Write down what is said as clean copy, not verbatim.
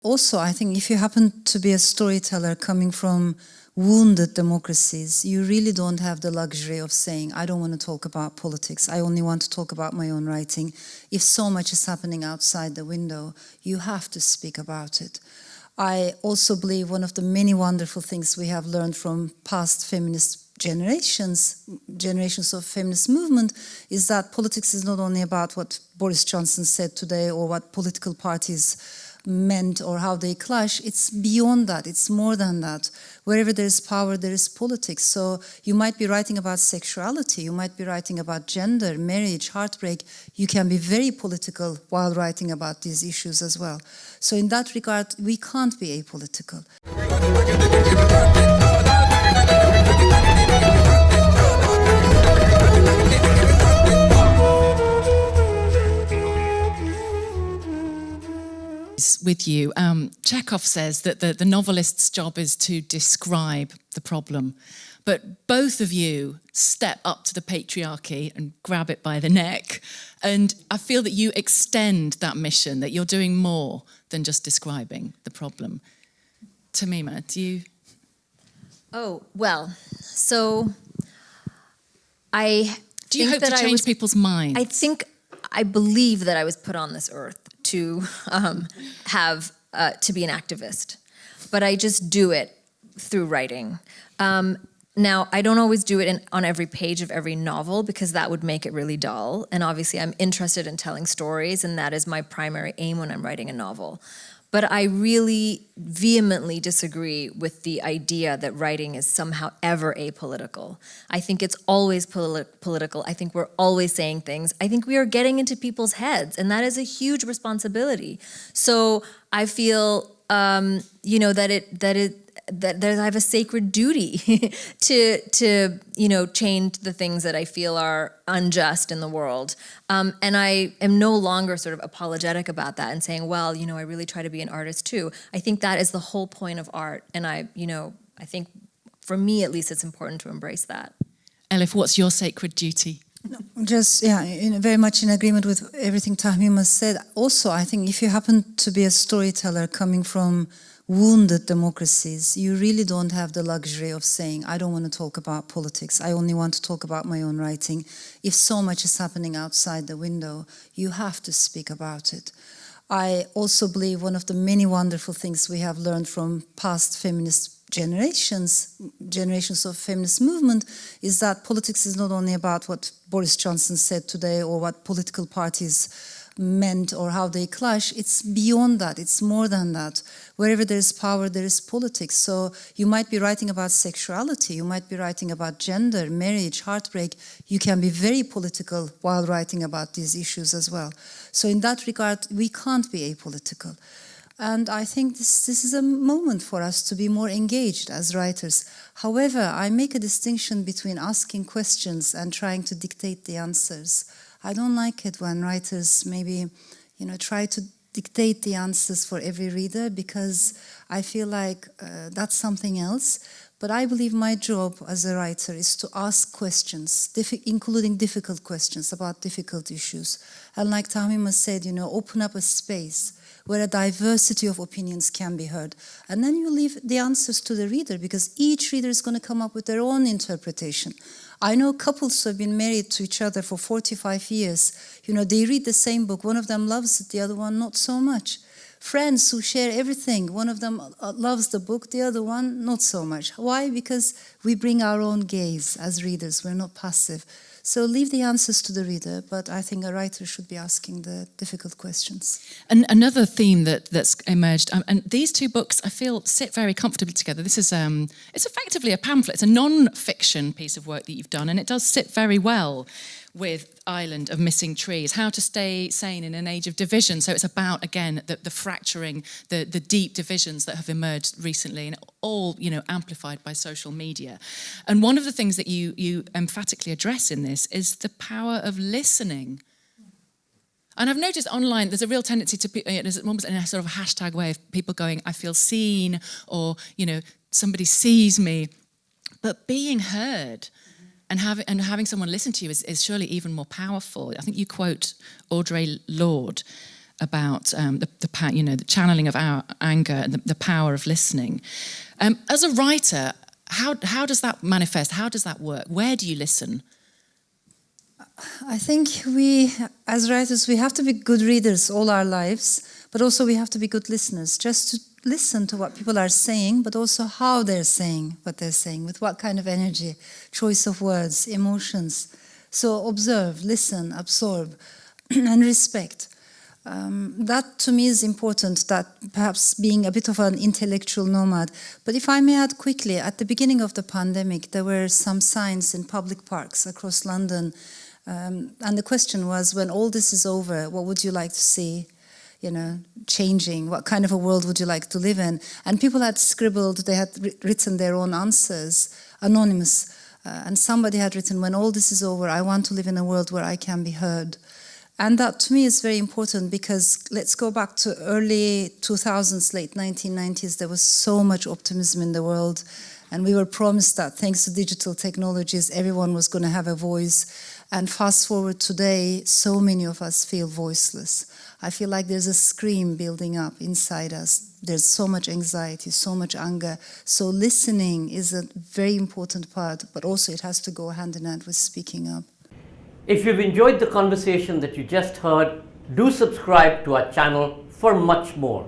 Also, I think if you happen to be a storyteller coming from wounded democracies, you really don't have the luxury of saying, I don't want to talk about politics, I only want to talk about my own writing. If so much is happening outside the window, you have to speak about it. I also believe one of the many wonderful things we have learned from past feminist generations of feminist movement, is that politics is not only about what Boris Johnson said today or what political parties meant or how they clash. It's beyond that, it's more than that. Wherever there is power, there is politics. So you might be writing about sexuality, you might be writing about gender, marriage, heartbreak. You can be very political while writing about these issues as well. So in that regard, we can't be apolitical. With you, Chekhov says that the novelist's job is to describe the problem, but both of you step up to the patriarchy and grab it by the neck, and I feel that you extend that mission, that you're doing more than just describing the problem. Tamima, do you? Oh, well, so do you hope to change people's minds? I believe that I was put on this earth to to be an activist, but I just do it through writing. Now, I don't always do it on every page of every novel because that would make it really dull. And obviously, I'm interested in telling stories, and that is my primary aim when I'm writing a novel. But I really vehemently disagree with the idea that writing is somehow ever apolitical. I think it's always political. I think we're always saying things. I think we are getting into people's heads, and that is a huge responsibility. So I feel, that I have a sacred duty to change the things that I feel are unjust in the world. And I am no longer sort of apologetic about that and saying, well, I really try to be an artist too. I think that is the whole point of art. And I think for me, at least, it's important to embrace that. Elif, what's your sacred duty? No, just, very much in agreement with everything Tamima said. Also, I think if you happen to be a storyteller coming from wounded democracies, you really don't have the luxury of saying, I don't want to talk about politics, I only want to talk about my own writing. If so much is happening outside the window, you have to speak about it. I also believe one of the many wonderful things we have learned from past feminist generations of feminist movement, is that politics is not only about what Boris Johnson said today or what political parties meant or how they clash. It's beyond that, it's more than that. Wherever there is power, there is politics. So you might be writing about sexuality, you might be writing about gender, marriage, heartbreak. You can be very political while writing about these issues as well. So in that regard, we can't be apolitical. And I think this is a moment for us to be more engaged as writers. However, I make a distinction between asking questions and trying to dictate the answers. I don't like it when writers maybe, try to dictate the answers for every reader, because I feel like that's something else. But I believe my job as a writer is to ask questions, including difficult questions about difficult issues. And like Tamima said, open up a space where a diversity of opinions can be heard. And then you leave the answers to the reader, because each reader is going to come up with their own interpretation. I know couples who have been married to each other for 45 years. They read the same book. One of them loves it, the other one not so much. Friends who share everything. One of them loves the book, the other one not so much. Why? Because we bring our own gaze as readers. We're not passive. So leave the answers to the reader, but I think a writer should be asking the difficult questions. And another theme that's emerged, and these two books, I feel, sit very comfortably together. This is, it's effectively a pamphlet. It's a non-fiction piece of work that you've done, and it does sit very well with Island of Missing Trees, how to stay sane in an age of division. So it's about, again, the fracturing, the deep divisions that have emerged recently, and all, amplified by social media. And one of the things that you emphatically address in this is the power of listening. And I've noticed online there's a real tendency to, there's almost in a sort of hashtag way of people going, I feel seen, or, somebody sees me. But being heard and having someone listen to you is surely even more powerful. I think you quote Audre Lorde. about the channeling of our anger and the power of listening. As a writer, how does that manifest? How does that work? Where do you listen? I think we, as writers, we have to be good readers all our lives, but also we have to be good listeners, just to listen to what people are saying, but also how they're saying what they're saying, with what kind of energy, choice of words, emotions. So observe, listen, absorb, and respect. That to me is important, that perhaps being a bit of an intellectual nomad. But if I may add quickly, at the beginning of the pandemic, there were some signs in public parks across London. And the question was, when all this is over, what would you like to see, changing? What kind of a world would you like to live in? And people had scribbled, they had written their own answers, anonymous. And somebody had written, when all this is over, I want to live in a world where I can be heard. And that to me is very important, because let's go back to early 2000s, late 1990s, there was so much optimism in the world. And we were promised that thanks to digital technologies, everyone was going to have a voice. And fast forward today, so many of us feel voiceless. I feel like there's a scream building up inside us. There's so much anxiety, so much anger. So listening is a very important part, but also it has to go hand in hand with speaking up. If you've enjoyed the conversation that you just heard, do subscribe to our channel for much more.